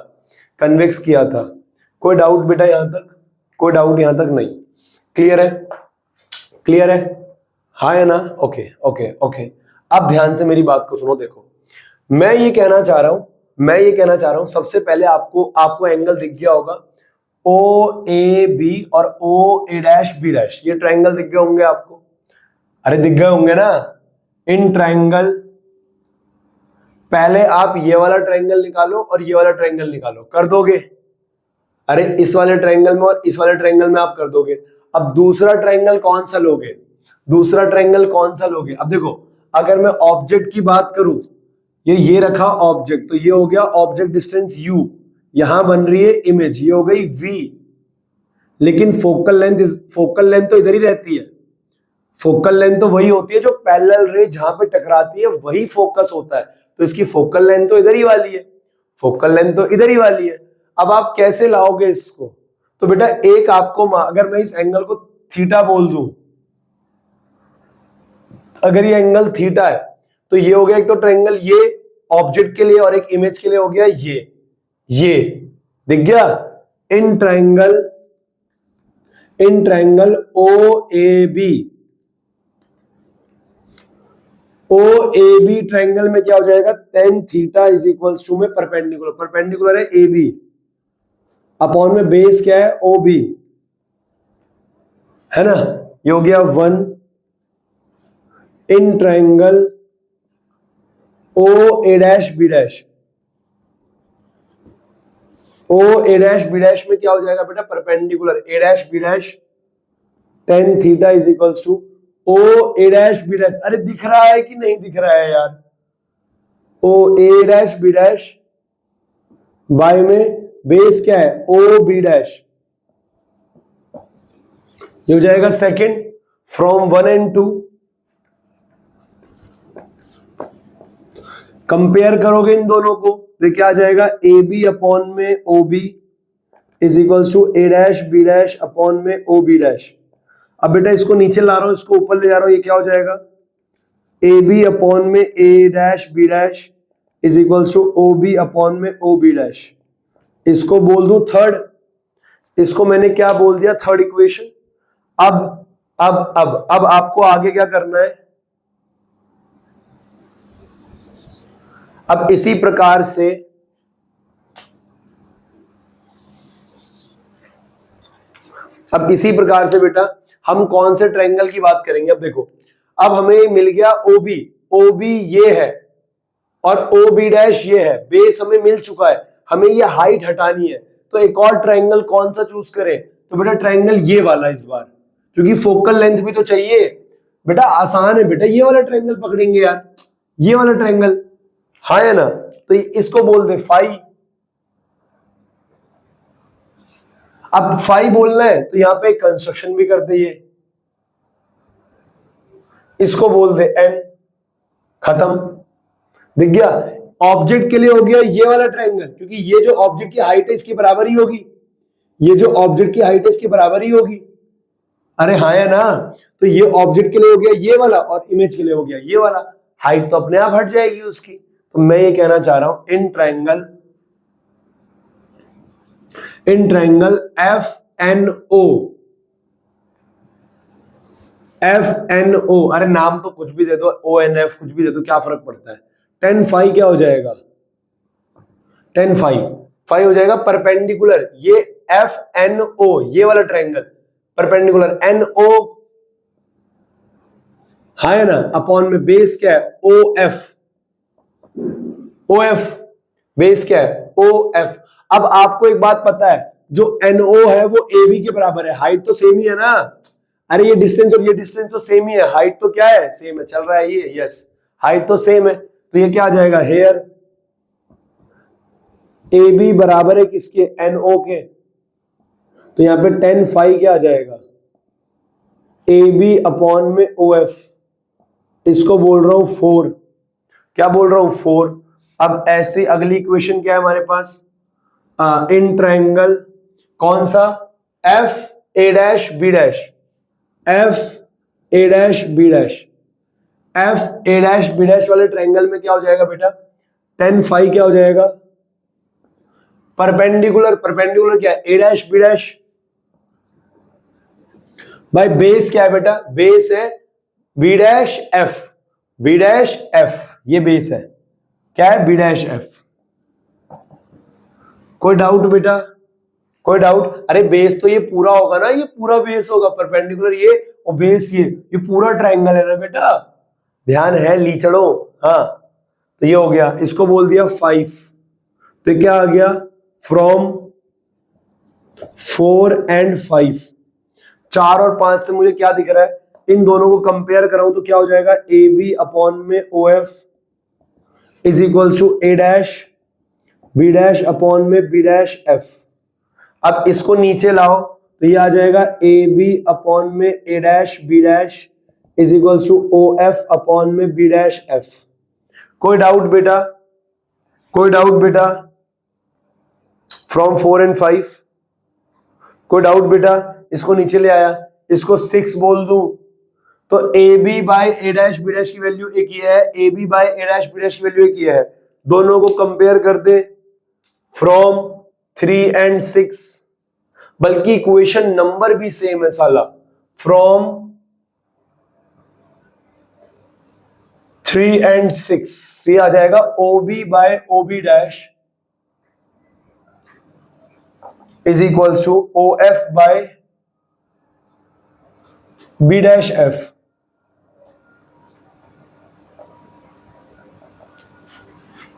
A: कन्वेक्स किया था। कोई डाउट बेटा यहां तक? कोई डाउट यहां तक नहीं? क्लियर है, क्लियर है, हाँ या ना? Okay okay okay. अब ध्यान से मेरी बात को सुनो। देखो मैं ये कहना चाह रहा हूं, सबसे पहले आपको एंगल दिख गया होगा, ओ ए बी और ओ ए डैश बी डैश, ये ट्रायंगल दिख गए होंगे आपको। अरे दिख गए होंगे ना। इन ट्रायंगल, पहले आप ये वाला ट्रायंगल निकालो और ये वाला ट्रायंगल निकालो, कर दोगे? अरे इस वाले ट्रायंगल में और इस वाले ट्रायंगल में आप कर दोगे। अब दूसरा ट्रायंगल कौन सा लोगे, दूसरा ट्रायंगल कौन सा लोगे? अब देखो अगर मैं ऑब्जेक्ट की बात करूं, ये रखा ऑब्जेक्ट, तो ये हो गया ऑब्जेक्ट डिस्टेंस u, यहां बन रही है इमेज, ये हो गई v। लेकिन फोकल लेंथ तो इधर ही रहती है। फोकल लेंथ तो वही होती है जो पैरेलल रे जहां पे टकराती है वही फोकस होता है, तो इसकी फोकल लेंथ तो इधर ही वाली है, फोकल लेंथ तो इधर ही वाली है। अब आप कैसे लाओगे इसको? तो बेटा एक आपको, अगर मैं इस एंगल को थीटा बोल दूं, अगर ये एंगल थीटा है, तो ये हो गया एक तो ट्रायंगल ये ऑब्जेक्ट के लिए, और एक इमेज के लिए हो गया ये दिख गया। In triangle O A B triangle में क्या हो जाएगा, tan theta is equals to में परपेंडिकुलर है ए बी, अपॉन में बेस क्या है, ओ बी, है ना। ये हो गया 1 in triangle O A dash B dash. O A dash B dash में क्या हो जाएगा बेटा, perpendicular A dash B dash, tan theta is equals to O A dash B dash. अरे दिख रहा है कि नहीं दिख रहा है यार, ओ A dash B dash bye में बेस क्या है, ओ बी डैश। ये हो जाएगा सेकंड फ्रॉम 1 and 2। कंपेयर करोगे इन दोनों को तो क्या आ जाएगा, ए बी अपॉन में O B is equals to A dash B dash upon में ओ बी डैश। अब बेटा इसको नीचे ला रहा हूं, इसको ऊपर ले जा रहा हूं, ये क्या हो जाएगा, ए बी अपॉन में A dash B dash is equals to O B upon में ओ बी डैश। इसको बोल दूं थर्ड, इसको मैंने क्या बोल दिया, थर्ड इक्वेशन। अब आपको आगे क्या करना है, अब इसी प्रकार से बेटा हम कौन से ट्रायंगल की बात करेंगे। अब देखो, अब हमें मिल गया ओबी, ओबी ये है और ओ बी डैश ये है, बेस हमें मिल चुका है, हमें ये हाइट हटानी है। तो एक और ट्रायंगल कौन सा चूज करें, तो बेटा ट्रायंगल ये वाला इस बार, क्योंकि फोकल लेंथ भी तो चाहिए। बेटा आसान है बेटा, ये वाला ट्रायंगल पकड़ेंगे यार, ये वाला ट्रायंगल, हाँ है ना। तो इसको बोल दे फाई। अब फाई बोलना है तो यहां पे कंस्ट्रक्शन भी कर दे, इसको बोल दे एन, खत्म, दिख गया। ऑब्जेक्ट के लिए हो गया ये वाला ट्रायंगल, क्योंकि ये जो ऑब्जेक्ट की हाइट है इसकी बराबर ही होगी, ये जो ऑब्जेक्ट की हाइट है इसकी बराबर ही होगी, अरे हाँ है ना। तो ये ऑब्जेक्ट के लिए हो गया ये वाला और इमेज के लिए हो गया ये वाला, हाइट तो अपने आप हट जाएगी उसकी। तो मैं ये कहना चाह रहा हूं in triangle F N O, अरे नाम तो कुछ भी दे दो, ओ एन एफ कुछ भी दे दो, क्या फर्क पड़ता है। टेन फाई क्या हो जाएगा, टेन फाई हो जाएगा परपेंडिकुलर, ये एफ एन ओ ये वाला ट्रायंगल परपेंडिकुलर एन ओ, हाँ है ना, अपॉन में बेस क्या है ओ एफ, बेस क्या है ओ एफ। अब आपको एक बात पता है, जो एन ओ है वो ए बी के बराबर है, हाइट तो सेम ही है ना, अरे ये डिस्टेंस और ये डिस्टेंस तो सेम ही है, हाइट तो क्या है सेम है, चल रहा है ये, यस हाइट तो सेम है। तो ये क्या आ जाएगा, हेयर ए बी बराबर है किसके, एन ओ के, तो यहां पे टेन फाई क्या आ जाएगा, ए बी अपॉन में ओ एफ, इसको बोल रहा हूं फोर, क्या बोल रहा हूं फोर। अब ऐसे अगली इक्वेशन क्या है हमारे पास, इन ट्रायंगल कौन सा, F A dash B dash, F A dash B dash, F A dash B dash वाले ट्रायंगल में क्या हो जाएगा बेटा, टेन फाई क्या हो जाएगा, परपेंडिकुलर क्या है ए डैश बी डैश, भाई बेस क्या है बेटा, बेस है बी डैश एफ, ये बेस है, क्या है बी डैश एफ। कोई डाउट बेटा, कोई डाउट, अरे बेस तो ये पूरा होगा ना, ये पूरा बेस होगा, परपेंडिकुलर ये और बेस ये पूरा ट्रायंगल है ना बेटा, ध्यान है लीचड़ो, हाँ। तो ये हो गया, इसको बोल दिया 5, तो क्या आ गया, फ्रॉम 4 and 5, 4 और 5 से मुझे क्या दिख रहा है, इन दोनों को कंपेयर कराऊं तो क्या हो जाएगा, ए बी अपॉन में O F is equals to A dash B dash upon में बी डैश एफ। अब इसको नीचे लाओ तो ये आ जाएगा ए बी अपॉन में A dash B dash is equals to O F upon में बी डैश एफ। कोई डाउट बेटा, कोई डाउट बेटा, फ्रॉम 4 and 5, कोई डाउट बेटा, इसको नीचे ले आया, इसको 6 बोल दूं तो A B by A dash B dash की वैल्यू एक ही है, A B by A dash B dash की वैल्यू एक ही है, दोनों को कंपेयर कर दे फ्रॉम 3 and 6, बल्कि इक्वेशन नंबर भी सेम है साला, फ्रॉम 3 and 6, ये आ जाएगा O B by O B dash is equals to O F by B dash F.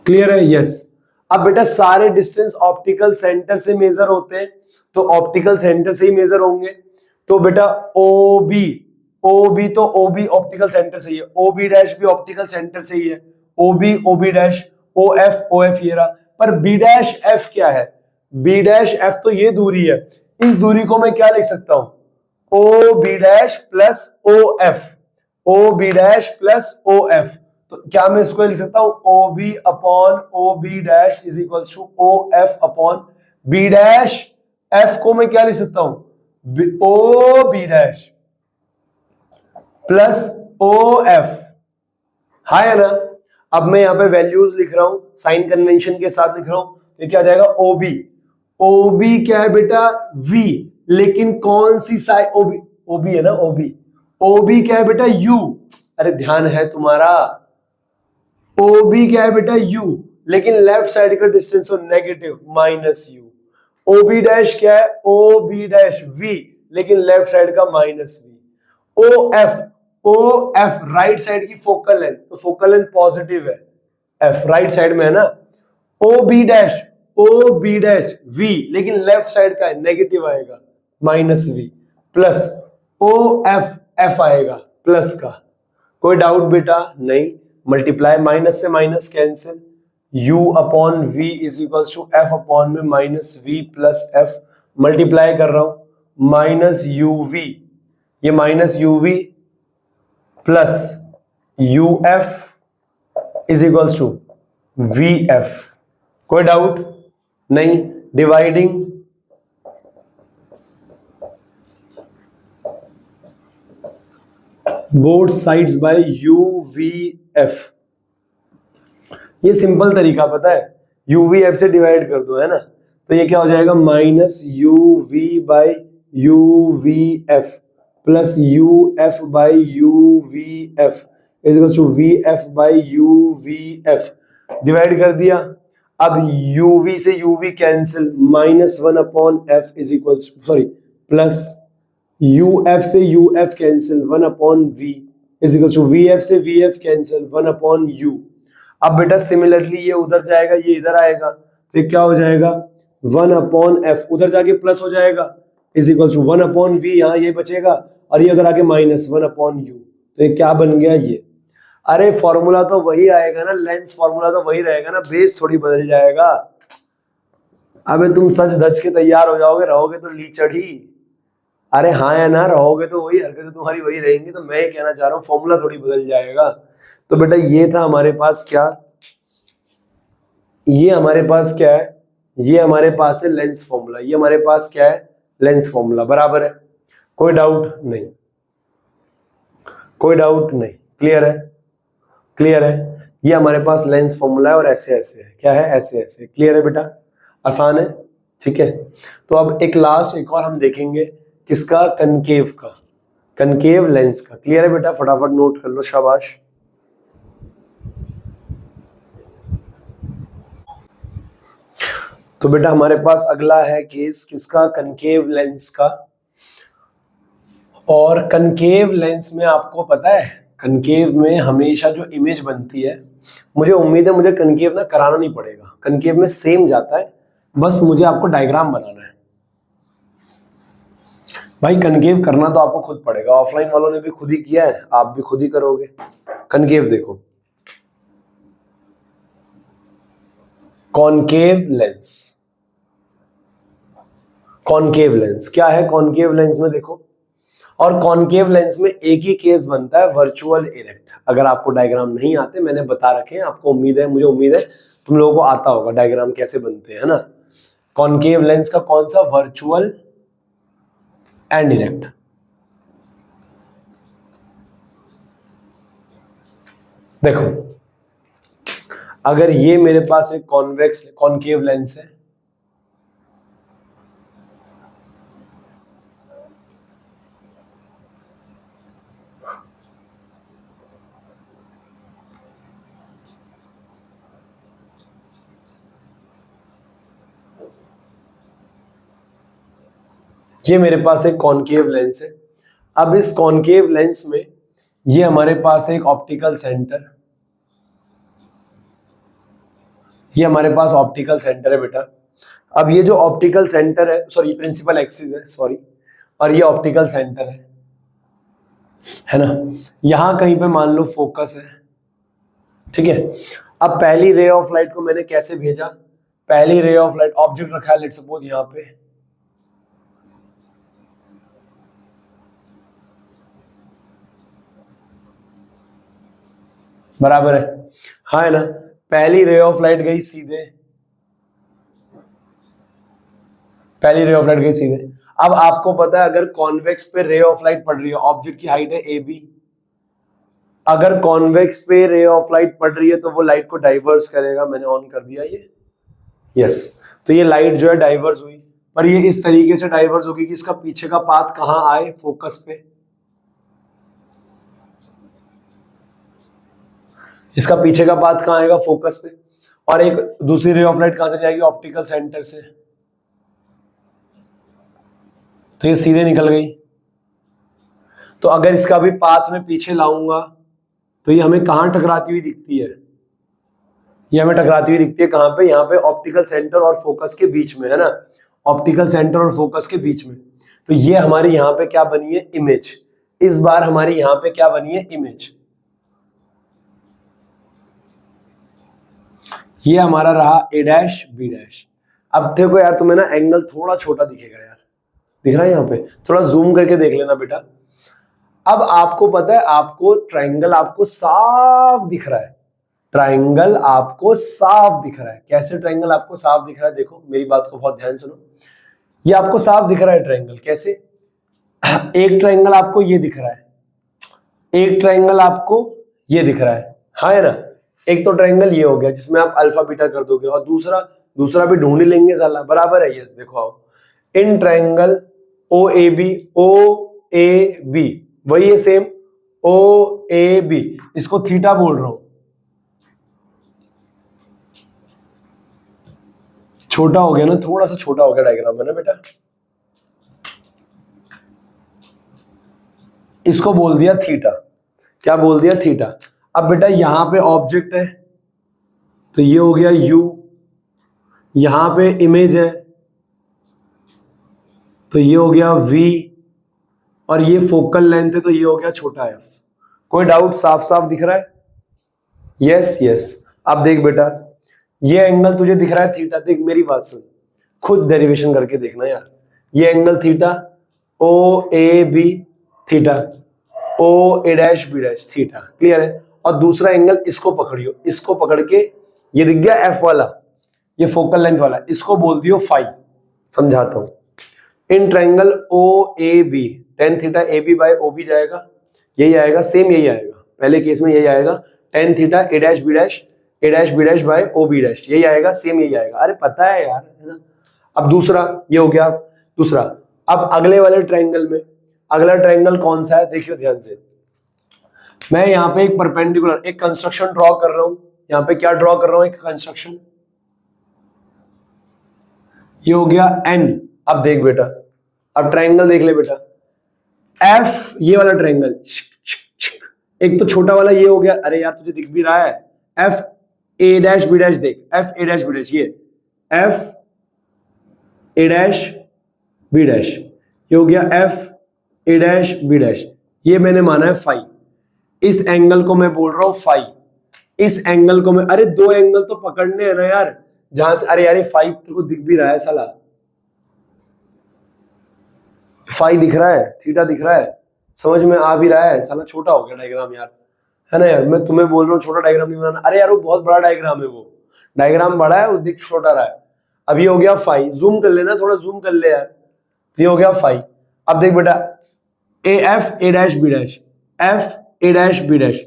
A: Clear है, यस। अब बेटा सारे डिस्टेंस ऑप्टिकल सेंटर से मेजर होते हैं, तो ऑप्टिकल सेंटर से ही मेजर होंगे, तो बेटा ओ बी तो ओ बी ऑप्टिकल सेंटर से ही है, ओ बी डैश भी ऑप्टिकल सेंटर से ही है, O B dash O F ये रहा, पर बी डैश एफ क्या है, बी डैश एफ तो ये दूरी है, इस दूरी को मैं क्या लिख सकता हूं, O B dash plus O F, O B dash plus O F, तो क्या मैं इसको लिख सकता हूं, O B upon O B dash is equal to O F upon B dash F को मैं क्या लिख सकता हूं, O B dash plus O F, हाँ है ना। अब मैं यहाँ पे वैल्यूज लिख रहा हूं, साइन कन्वेंशन के साथ लिख रहा हूं, तो क्या आ जाएगा ओबी। ओबी क्या है बेटा? वी, लेकिन कौन सी साइड? ओबी, ओबी है ना, ओबी। ओबी क्या है बेटा? यू। अरे ध्यान है तुम्हारा, ओबी क्या है बेटा? यू, लेकिन लेफ्ट साइड का डिस्टेंस तो negative minus U. OB dash क्या है? ओ बी डैश वी, लेकिन लेफ्ट साइड का minus V. O F, O F right side की फोकल लेंथ, तो फोकल लेंथ पॉजिटिव है, एफ राइट साइड में है ना। O B dash, O B dash V, लेकिन लेफ्ट साइड का है, नेगेटिव आएगा minus V, plus O F, F आएगा प्लस का। कोई डाउट बेटा? नहीं। मल्टीप्लाई, माइनस से minus cancel, u upon v is equals to F upon में minus v plus F. Multiply कर रहा हूं, माइनस यू वी, ये minus U V plus U F is equals to V F. कोई doubt? नहीं। Dividing, both sides by U V F. ये simple तरीका पता है, यू वी एफ से डिवाइड कर दो, है ना, तो ये क्या हो जाएगा? Minus U V by U V F plus U F by U V F is equal to V F by U V F. Divide कर दिया। अब यू वी से U V cancel, minus one upon F is equal, sorry, plus U F से U F cancel, one upon V is equal to V F से V F cancel, one upon U. अब बेटा similarly ये उधर जाएगा, ये इधर आएगा, तो क्या हो जाएगा? वन अपॉन एफ, उधर जाके प्लस हो जाएगा, is equal to one upon V, यहाँ ये बचेगा, और ये उधर आके माइनस वन अपॉन यू। तो ये क्या बन गया? ये। अरे फॉर्मूला तो वही आएगा ना, लेंस फॉर्मूला तो वही रहेगा ना, बेस थोड़ी बदल जाएगा। अबे तुम सच धज के तैयार हो जाओगे, रहोगे तो लीचड़ ही। अरे हाँ या ना, रहोगे तो वही हरकतें तुम्हारी वही रहेंगी। तो मैं ये कहना चाह रहा हूँ, फॉर्मूला थोड़ी बदल जाएगा। तो बेटा ये था हमारे पास क्या? ये हमारे पास क्या है? ये हमारे पास है लेंस फॉर्मूला। ये हमारे पास क्या है? लेंस फॉर्मूला, बराबर है। कोई डाउट नहीं? कोई डाउट नहीं? क्लियर है? क्लियर है? ये हमारे पास लेंस फॉर्मूला है, और ऐसे ऐसे है, क्या है? ऐसे ऐसे। क्लियर है बेटा? आसान है, ठीक है। तो अब एक लास्ट, एक और हम देखेंगे, किसका? कनकेव का, कनकेव लेंस का। क्लियर है बेटा? फटाफट नोट कर लो, शाबाश। तो बेटा हमारे पास अगला है केस किसका? कनकेव लेंस का। और कनकेव लेंस में आपको पता है, कनकेव में हमेशा जो इमेज बनती है, मुझे उम्मीद है मुझे कनकेव ना कराना नहीं पड़ेगा, कनकेव में सेम जाता है, बस मुझे आपको डायग्राम बनाना है। भाई कनकेव करना तो आपको खुद पड़ेगा, ऑफलाइन वालों ने भी खुद ही किया है, आप भी खुद ही करोगे। कनकेव देखो, कॉनकेव लेंस। कॉनकेव लेंस क्या है? कॉनकेव लेंस में देखो, और कॉनकेव लेंस में एक ही केस बनता है, वर्चुअल इरेक्ट। अगर आपको डायग्राम नहीं आते, मैंने बता रखे हैं, आपको उम्मीद है, मुझे उम्मीद है तुम लोगों को आता होगा डायग्राम कैसे बनते हैं, है ना। कॉनकेव लेंस का कौन सा? Virtual and erect. देखो, अगर ये मेरे पास एक कॉन्वेक्स कॉनकेव लेंस है, ये मेरे पास एक कॉनकेव लेंस है। अब इस कॉनकेव लेंस में ये हमारे पास एक ऑप्टिकल सेंटर, ये हमारे पास ऑप्टिकल सेंटर है बेटा। अब ये जो ऑप्टिकल सेंटर है, सॉरी प्रिंसिपल एक्सिस है, सॉरी, और ये ऑप्टिकल सेंटर है ना, यहां कहीं पे मान लो फोकस है, ठीक है। अब पहली रे ऑफ लाइट को मैंने कैसे भेजा? पहली रे ऑफ लाइट, ऑब्जेक्ट रखा है लेट सपोज यहां पे, बराबर है, हाँ है ना। पहली रे ऑफ लाइट गई सीधे, पहली रे ऑफ लाइट गई सीधे। अब आपको पता है अगर कॉन्वेक्स पे रे ऑफ लाइट पड़ रही है, ऑब्जेक्ट की हाइट है ए बी, अगर कॉन्वेक्स पे रे ऑफ लाइट पड़ रही है तो वो लाइट को डाइवर्स करेगा। मैंने ऑन कर दिया ये, यस। तो ये लाइट जो है डाइवर्स हुई, पर ये इस तरीके से डाइवर्स होगी कि इसका पीछे का पाथ कहां आए, फोकस पे। इसका पीछे का पाथ कहां आएगा, फोकस पे। और एक दूसरी रे ऑफ लाइट कहां से जाएगी, ऑप्टिकल सेंटर से। तो ये सीधे निकल गई। तो अगर इसका भी पाथ में पीछे लाऊंगा तो ये हमें कहां टकराती हुई दिखती है, ये हमें टकराती हुई दिखती है कहां पे, यहाँ पे ऑप्टिकल सेंटर और फोकस के बीच में, है ना, ऑप्टिकल सेंटर और फोकस के बीच में। तो ये हमारी यहाँ पे क्या बनी है, इमेज। इस बार हमारी यहाँ पे क्या बनी है, इमेज। ये हमारा रहा ए डैश बी डैश। अब देखो यार, तुम्हें ना एंगल थोड़ा छोटा दिखेगा यार, दिख रहा है यहाँ पे, थोड़ा जूम करके देख लेना बेटा। अब आपको पता है, आपको ट्रायंगल आपको साफ दिख रहा है, ट्रायंगल आपको साफ दिख रहा है। कैसे ट्रायंगल आपको साफ दिख रहा है, देखो मेरी बात को बहुत ध्यान सुनो। ये आपको साफ दिख रहा है ट्रायंगल, कैसे, एक ट्रायंगल आपको ये दिख रहा है, एक ट्रायंगल आपको ये दिख रहा है, हाँ है ना। एक तो ट्रायंगल ये हो गया जिसमें आप अल्फा बीटा कर दोगे, और दूसरा भी ढूंढ ही लेंगे साला, बराबर है। यस, देखो आओ, इन ट्रायंगल ओ ए बी वही है सेम, ओ ए बी, इसको थीटा बोल रहा हूं। छोटा हो गया ना, थोड़ा सा छोटा हो गया डायग्राम, है ना बेटा। इसको बोल दिया थीटा, क्या बोल दिया, थीटा। अब बेटा यहां पे ऑब्जेक्ट है तो ये हो गया यू, यहां पे इमेज है तो ये हो गया v, और ये फोकल लेंथ है तो ये हो गया छोटा f। कोई डाउट, साफ साफ दिख रहा है, यस यस। अब देख बेटा, ये एंगल तुझे दिख रहा है थीटा, देख मेरी बात सुन, खुद डेरिवेशन करके देखना यार। ये angle theta, O A B theta, O A dash B dash theta, clear है। और दूसरा एंगल इसको पकड़ियो, इसको पकड़ के, ये दिख गया एफ वाला, ये फोकल लेंथ वाला, इसको बोल दियो फाई। समझाता हूं, in triangle O A B tan theta A B by O B जाएगा, यही आएगा, सेम यही आएगा, पहले केस में यही आएगा, tan theta A dash B dash by O B dash, यही आएगा, सेम यही आएगा। अरे पता है यार, है ना। अब दूसरा ये हो गया दूसरा। अब अगले वाले ट्रायंगल में, अगला ट्रायंगल कौन सा है, देखियो ध्यान से। मैं यहाँ पे एक परपेंडिकुलर एक कंस्ट्रक्शन ड्रॉ कर रहा हूं, यहाँ पे क्या ड्रॉ कर रहा हूं, एक कंस्ट्रक्शन, ये हो गया एन। अब देख बेटा, अब ट्रायंगल देख ले बेटा, एफ ये वाला ट्रायंगल, एक तो छोटा वाला ये हो गया, अरे यार तुझे दिख भी रहा है, F A dash B dash, देख F A dash B dash, ये F A dash B dash, ये हो गया F A dash B dash, ये मैंने माना है फाई। इस एंगल को मैं बोल रहा हूं फाई, इस एंगल को मैं, अरे दो एंगल तो पकड़ने हैं ना यार, जहां से, अरे यार फाई को दिख भी रहा है साला, फाई दिख रहा है, थीटा दिख रहा है, समझ में आ भी रहा है साला। छोटा हो गया डायग्राम यार, है ना यार, मैं तुम्हें बोल रहा हूँ छोटा डायग्राम नहीं बनाना। अरे यार वो बहुत बड़ा डायग्राम है, वो डायग्राम बड़ा है, वो दिख छोटा रहा है। अब ये हो गया फाई, जूम कर लेना, थोड़ा जूम कर ले यार, ये हो गया फाई। अब देख बेटा, A F A dash B dash, F A dash B dash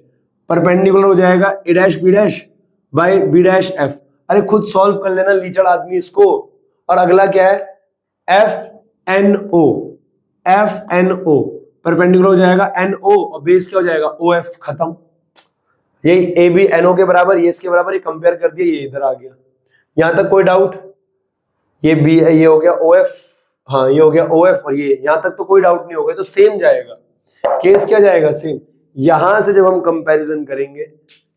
A: perpendicular हो जाएगा A dash B dash by B dash F. अरे खुद सॉल्व कर लेना लीचड़ आदमी इसको। और अगला क्या है, F N O, F N O perpendicular हो जाएगा एन ओ, और बेस क्या हो जाएगा, ओ एफ, खत्म। यही ए बी एन ओ के बराबर, ये इसके बराबर, ये कंपेयर कर दिया, ये इधर आ गया। यहां तक कोई डाउट, ये बी, ये हो गया ओ एफ, हाँ ये हो गया ओ एफ, और ये यहां तक तो कोई डाउट नहीं होगा, तो सेम जाएगा, केस क्या जाएगा, सेम। यहां से जब हम कंपैरिजन करेंगे,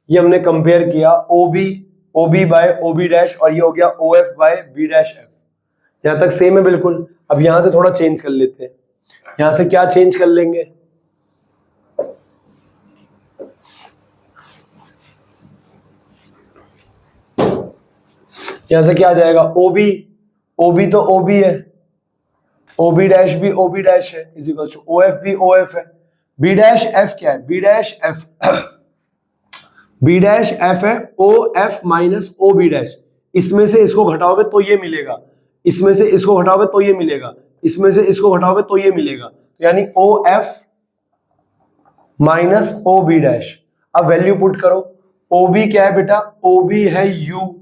A: ये हमने कंपेयर किया O B by O B dash, और ये हो गया O F by B dash F, यहां तक सेम है बिल्कुल। अब यहां से थोड़ा चेंज कर लेते हैं, यहां से क्या चेंज कर लेंगे, यहां से क्या आ जाएगा, ओबी तो ओबी है, ओबी डैश भी ओबी डैश है, is equal to O F भी ओ एफ है, बी डैश एफ क्या है, B dash F B dash F है O F minus O B dash. इसमें से इसको घटाओगे तो ये मिलेगा, इसमें से इसको घटाओगे तो ये मिलेगा, इसमें से इसको घटाओगे तो ये मिलेगा, यानी O F minus O B dash. अब वैल्यू पुट करो, ओ बी क्या है बेटा, ओ बी है यू,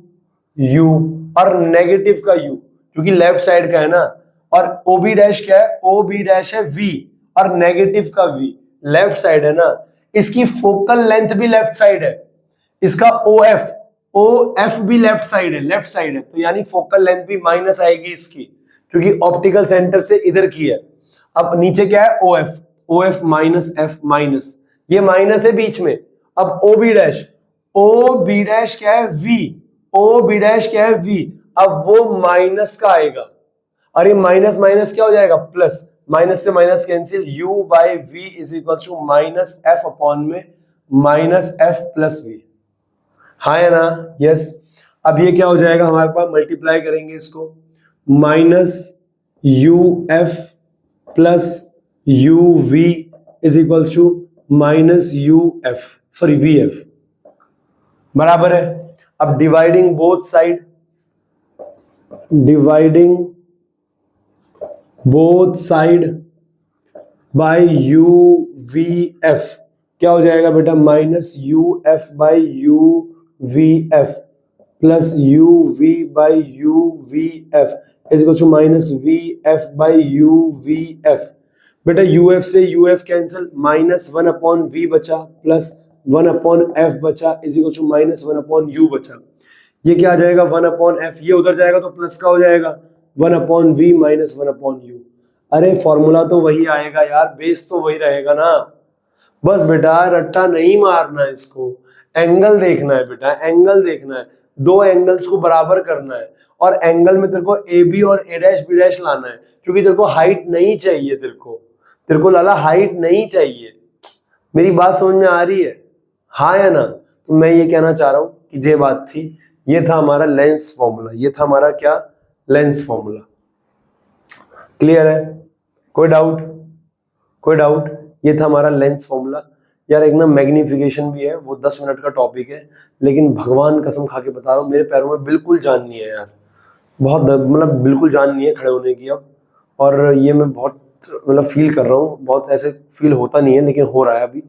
A: यू और नेगेटिव का यू क्योंकि लेफ्ट साइड का है ना, और ओ बी डैश क्या है, ओ बी डैश है वी और नेगेटिव का वी, लेफ्ट साइड है ना, इसकी फोकल लेंथ भी लेफ्ट साइड है, इसका ओ एफ भी लेफ्ट साइड है, लेफ्ट साइड है, तो यानी फोकल लेंथ भी माइनस आएगी इसकी क्योंकि ऑप्टिकल सेंटर से इधर की है। अब नीचे क्या है, O F minus F minus, ये माइनस है बीच में। अब ओ बी डैश क्या है वी, ओ बी डैश क्या है वी, अब वो माइनस का आएगा, अरे माइनस माइनस क्या हो जाएगा प्लस, माइनस से minus cancel, u by V is equal to minus F upon में माइनस एफ प्लस वी, हाँ है ना, यस। अब ये क्या हो जाएगा हमारे पास, मल्टीप्लाई करेंगे इसको, minus U F plus U V is equal to minus U F, sorry V F, बराबर है। अब dividing both side, dividing both side by U V F, क्या हो जाएगा बेटा, minus U F by U V F plus U V by U V F is equal to minus V F by U V F. बेटा U F से U F cancel, minus one upon we बचा plus one upon F बचा is equal to minus one upon U बचा, ये क्या आ जाएगा one upon F, ये उधर जाएगा तो प्लस का हो जाएगा one upon V minus one upon U. अरे फॉर्मूला तो वही आएगा यार, बेस तो वही रहेगा ना, बस बेटा रट्टा नहीं मारना, इसको एंगल देखना है बेटा, एंगल देखना है, दो एंगल्स को बराबर करना है और एंगल में तेरे को ए बी और ए डैश बी डैश लाना है क्योंकि तेरे को हाइट नहीं चाहिए, तेरे को लाला हाइट नहीं चाहिए। मेरी बात समझ में आ रही है, हाँ या ना? तो मैं ये कहना चाह रहा हूं कि ये बात थी, ये था हमारा लेंस फॉर्मूला, ये था हमारा क्या, लेंस फॉर्मूला। क्लियर है? कोई डाउट? कोई डाउट? ये था हमारा लेंस फॉर्मूला। यार एक ना मैग्निफिकेशन भी है, वो 10 मिनट का टॉपिक है, लेकिन भगवान कसम खा के बता रहा हूँ मेरे पैरों में बिल्कुल जान नहीं है यार, बहुत मतलब बिल्कुल जान नहीं है खड़े होने की अब, और ये मैं बहुत मतलब फील कर रहा हूँ, बहुत ऐसे फील होता नहीं है लेकिन हो रहा है अभी,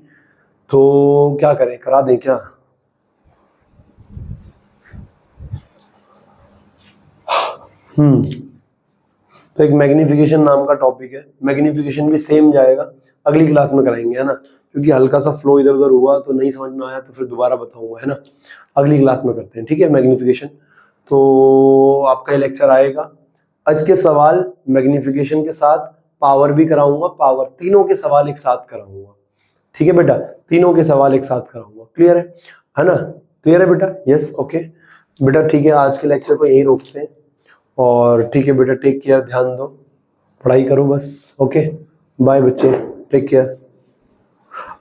A: तो क्या करें, करा दें क्या? तो एक मैग्निफिकेशन नाम का टॉपिक है, मैग्निफिकेशन भी सेम जाएगा, अगली क्लास में कराएंगे, है ना, क्योंकि हल्का सा फ्लो इधर उधर हुआ तो नहीं समझ में आया तो फिर दोबारा बताऊंगा, है ना, अगली क्लास में करते हैं, ठीक है, मैग्निफिकेशन। तो आपका ये लेक्चर आएगा, आज के सवाल मैग्निफिकेशन के साथ पावर भी कराऊंगा, पावर तीनों के सवाल एक साथ कराऊंगा, ठीक है बेटा, तीनों के सवाल एक साथ कराऊंगा। क्लियर है ना? क्लियर है बेटा? यस, ओके बेटा, ठीक है, आज के लेक्चर को यहीं रोकते हैं, और ठीक है बेटा, टेक केयर, ध्यान दो, पढ़ाई करो बस, ओके, बाय बच्चे, टेक केयर।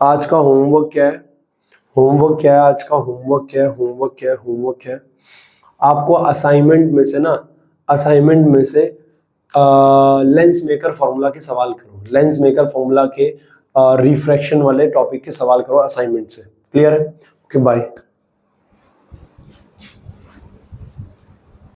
A: आज का होमवर्क क्या है? होमवर्क क्या है आज का? होमवर्क क्या है? होमवर्क क्या है? होमवर्क क्या है? आपको असाइनमेंट में से ना, असाइनमेंट में से लेंस मेकर फॉर्मूला के सवाल करो, लेंस मेकर फॉर्मूला के रिफ्रैक्शन वाले टॉपिक के सवाल करो असाइनमेंट से। क्लियर है? Okay, bye.